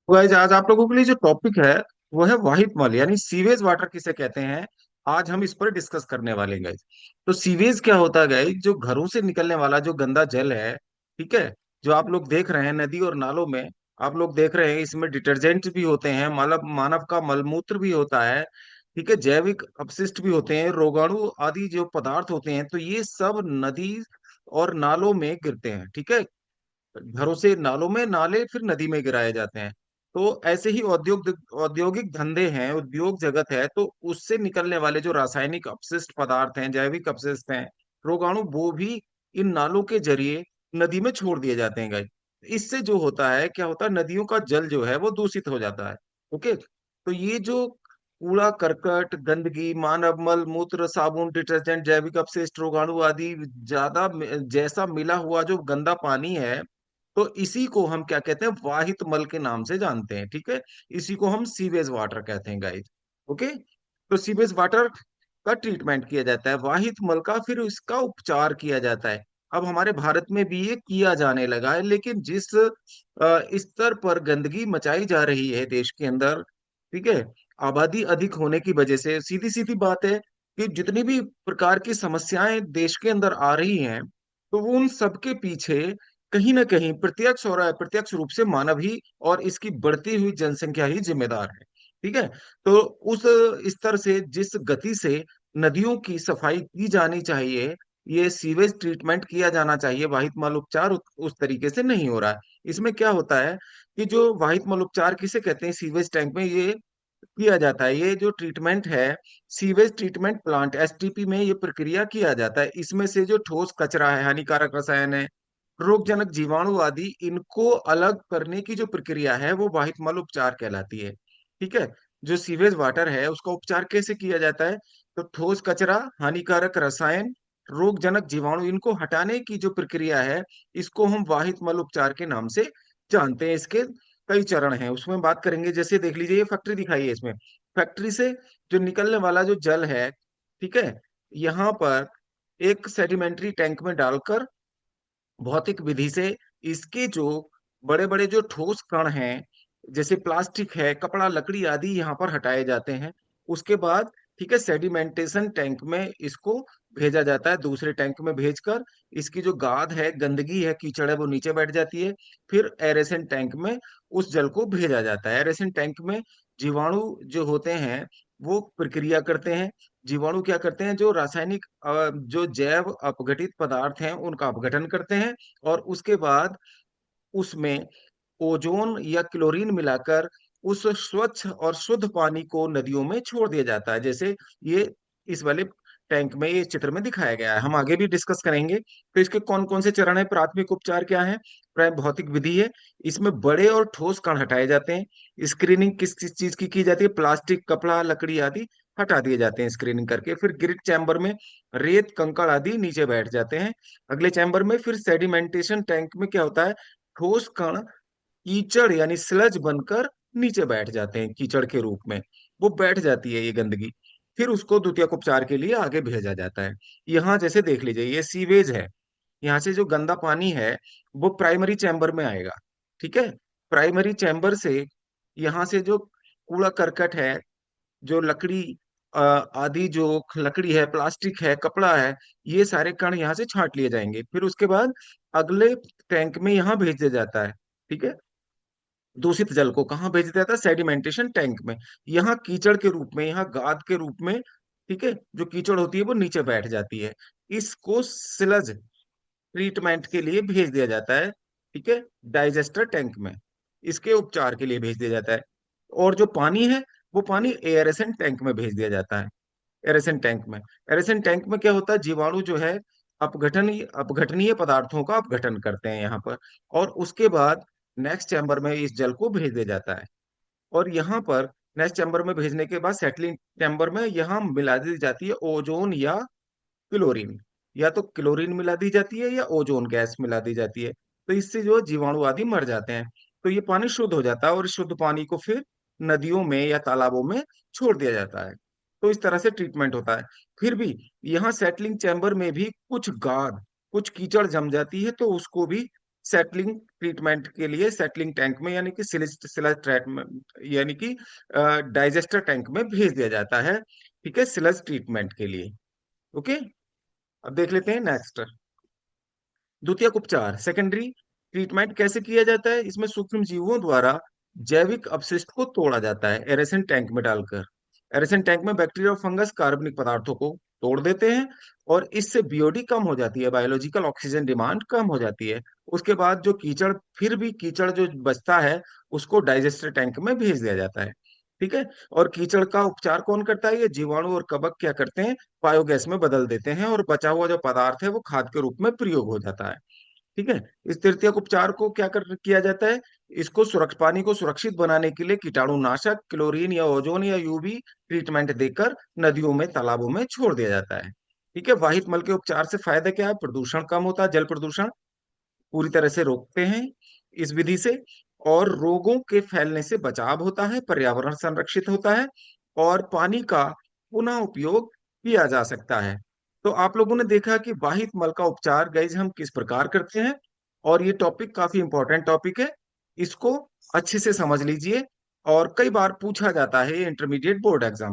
तो गाइस आज आप लोगों के लिए जो टॉपिक है वो है वाहित मल यानी सीवेज वाटर किसे कहते हैं। आज हम इस पर डिस्कस करने वाले हैं गाइस। तो सीवेज क्या होता है गाइस? जो घरों से निकलने वाला जो गंदा जल है, ठीक है, जो आप लोग देख रहे हैं नदी और नालों में, आप लोग देख रहे हैं इसमें डिटर्जेंट भी होते हैं, मानव मानव का मलमूत्र भी होता है, ठीक है, जैविक अपशिष्ट भी होते हैं, रोगाणु आदि जो पदार्थ होते हैं, तो ये सब नदी और नालों में गिरते हैं, ठीक है। घरों से नालों में, नाले फिर नदी में गिराए जाते हैं। तो ऐसे ही औद्योगिक धंधे हैं, उद्योग जगत है, तो उससे निकलने वाले जो रासायनिक अपशिष्ट पदार्थ हैं, जैविक अपशिष्ट हैं, रोगाणु, वो भी इन नालों के जरिए नदी में छोड़ दिए जाते हैं गाइस। इससे जो होता है, क्या होता है, नदियों का जल जो है वो दूषित हो जाता है। ओके, तो ये जो कूड़ा करकट, गंदगी, मानव मल मूत्र, साबुन, डिटर्जेंट, जैविक अपशिष्ट, रोगाणु आदि ज्यादा जैसा मिला हुआ जो गंदा पानी है, तो इसी को हम क्या कहते हैं, वाहित मल के नाम से जानते हैं, ठीक है। इसी को हम सीवेज वाटर कहते हैं गाइस। ओके, तो सीवेज वाटर का ट्रीटमेंट किया जाता है, वाहित मल का फिर इसका उपचार किया जाता है। अब हमारे भारत में भी ये किया जाने लगा है, लेकिन जिस स्तर पर गंदगी मचाई जा रही है देश के अंदर, ठीक है, आबादी अधिक होने की वजह से, सीधी सीधी बात है कि जितनी भी प्रकार की समस्याएं देश के अंदर आ रही हैं, तो वो उन सबके पीछे कहीं ना कहीं प्रत्यक्ष और अप्रत्यक्ष रूप से मानव ही और इसकी बढ़ती हुई जनसंख्या ही जिम्मेदार है, ठीक है। तो उस स्तर से, जिस गति से नदियों की सफाई की जानी चाहिए, ये सीवेज ट्रीटमेंट किया जाना चाहिए, वाहित मल उपचार उस तरीके से नहीं हो रहा है। इसमें क्या होता है कि जो वाहित मल उपचार किसे कहते हैं, सीवेज टैंक में ये किया जाता है, ये जो ट्रीटमेंट है, सीवेज ट्रीटमेंट प्लांट एसटीपी में ये प्रक्रिया किया जाता है। इसमें से जो ठोस कचरा है, हानिकारक रसायन है, रोगजनक जीवाणु आदि, इनको अलग करने की जो प्रक्रिया है वो वाहित मल उपचार कहलाती है, ठीक है। जो सीवेज वाटर है उसका उपचार कैसे किया जाता है? तो ठोस कचरा, हानिकारक रसायन, रोगजनक जीवाणु, इनको हटाने की जो प्रक्रिया है, इसको हम वाहित मल उपचार के नाम से जानते हैं। इसके कई चरण हैं, उसमें बात करेंगे। जैसे देख लीजिए, ये फैक्ट्री दिखाई है, इसमें फैक्ट्री से जो निकलने वाला जो जल है, ठीक है, यहाँ पर एक सेडिमेंट्री टैंक में डालकर भौतिक विधि से इसके जो बड़े बड़े जो ठोस कण हैं, जैसे प्लास्टिक है, कपड़ा, लकड़ी आदि, यहाँ पर हटाए जाते हैं। उसके बाद, ठीक है, सेडिमेंटेशन टैंक में इसको भेजा जाता है, दूसरे टैंक में भेजकर इसकी जो गाद है, गंदगी है, कीचड़ है, वो नीचे बैठ जाती है। फिर एरेशन टैंक में उस जल को भेजा जाता है। एरेशन टैंक में जीवाणु जो होते हैं वो प्रक्रिया करते हैं। जीवाणु क्या करते हैं, जो रासायनिक जो जैव अपघटित पदार्थ हैं उनका अपघटन करते हैं, और उसके बाद उसमें ओजोन या क्लोरीन मिलाकर उस स्वच्छ और शुद्ध पानी को नदियों में छोड़ दिया जाता है। जैसे ये इस वाले टैंक में ये चित्र में दिखाया गया है, हम आगे भी डिस्कस करेंगे। तो इसके कौन कौन से चरण है, प्राथमिक उपचार क्या है, प्राय भौतिक विधि है। इसमें बड़े और ठोस कण हटाए जाते हैं। स्क्रीनिंग किस किस चीज की जाती है, प्लास्टिक, कपड़ा, लकड़ी आदि हटा दिए जाते हैं स्क्रीनिंग करके। फिर ग्रिट चैम्बर में रेत, कंकड़ आदि नीचे बैठ जाते हैं। अगले चैम्बर में फिर सेडिमेंटेशन टैंक में क्या होता है, ठोस कण कीचड़ यानी स्लज बनकर नीचे बैठ जाते हैं, कीचड़ के रूप में वो बैठ जाती है ये गंदगी। फिर उसको द्वितीयक उपचार के लिए आगे भेजा जाता है। यहाँ जैसे देख लीजिए, ये सीवेज है, यहाँ से जो गंदा पानी है वो प्राइमरी चैम्बर में आएगा, ठीक है। प्राइमरी चैम्बर से यहाँ से जो कूड़ा करकट है, जो लकड़ी आदि, जो लकड़ी है, प्लास्टिक है, कपड़ा है, ये सारे कण यहाँ से छांट लिए जाएंगे। फिर उसके बाद अगले टैंक में यहाँ भेज दिया जाता है, ठीक है। दूषित जल को कहाँ भेज दिया जाता है, सेडिमेंटेशन टैंक में। यहाँ कीचड़ के रूप में, यहाँ गाद के रूप में, ठीक है, जो कीचड़ होती है वो नीचे बैठ जाती है। इसको सिलज ट्रीटमेंट के लिए भेज दिया जाता है, ठीक है, डाइजेस्टर टैंक में, इसके उपचार के लिए भेज दिया जाता है। और जो पानी है वो पानी एयरेशन टैंक में भेज दिया जाता है। एरेशन टैंक में, एरेशन टैंक में क्या होता है, जीवाणु जो है अपघटनीय पदार्थों का अपघटन करते हैं यहाँ पर, और उसके बाद नेक्स्ट चैम्बर में इस जल को भेज दिया जाता है। और यहाँ पर नेक्स्ट चैम्बर में भेजने के बाद सेटलिंग चैम्बर में यहाँ मिला दी जाती है ओजोन या क्लोरीन। या तो क्लोरीन मिला दी जाती है या ओजोन गैस मिला दी जाती है। तो इससे जो जीवाणु आदि मर जाते हैं, तो ये पानी शुद्ध हो जाता है, और इस शुद्ध पानी को फिर नदियों में या तालाबों में छोड़ दिया जाता है। तो इस तरह से ट्रीटमेंट होता है। फिर भी यहाँ सेटलिंग चैम्बर में भी कुछ गाद, कुछ कीचड़ जम जाती है, तो उसको भी सेटलिंग ट्रीटमेंट के लिए सेटलिंग टैंक में यानी कि सिलेज सिलेज ट्रीटमेंट यानी कि डाइजेस्टर टैंक में भेज दिया जाता है। ठीक है, सिलज ट्रीटमेंट के लिए। ओके, अब देख लेते हैं नेक्स्ट। द्वितीयक उपचार, सेकेंडरी ट्रीटमेंट कैसे किया जाता है? इसमें सूक्ष्म जीवों द्वारा जैविक अपशिष्ट को तोड़ा जाता है एरेसन टैंक में डालकर। एरेसन टैंक में बैक्टीरिया और फंगस कार्बनिक पदार्थों को तोड़ देते हैं और इससे बीओडी कम हो जाती है, बायोलॉजिकल ऑक्सीजन डिमांड कम हो जाती है। उसके बाद जो कीचड़, फिर भी कीचड़ जो बचता है उसको डाइजेस्टर टैंक में भेज दिया जाता है। ठीक है, और कीचड़ का उपचार कौन करता है? ये जीवाणु और कवक क्या करते हैं, बायोगैस में बदल देते हैं और बचा हुआ जो पदार्थ है वो खाद के रूप में प्रयोग हो जाता है। ठीक है, इस तृतीयक उपचार को क्या किया जाता है? इसको सुरक्ष पानी को सुरक्षित बनाने के लिए कीटाणुनाशक, क्लोरीन या ओजोन या यूवी ट्रीटमेंट देकर नदियों में, तालाबों में छोड़ दिया जाता है। ठीक है, वाहित मल के उपचार से फायदा क्या है? प्रदूषण कम होता है, जल प्रदूषण पूरी तरह से रोकते हैं इस विधि से, और रोगों के फैलने से बचाव होता है, पर्यावरण संरक्षित होता है, और पानी का पुनः उपयोग किया जा सकता है। तो आप लोगों ने देखा कि वाहित मल का उपचार गाइज हम किस प्रकार करते हैं, और ये टॉपिक काफी इंपॉर्टेंट टॉपिक है, इसको अच्छे से समझ लीजिए। और कई बार पूछा जाता है इंटरमीडिएट बोर्ड एग्जाम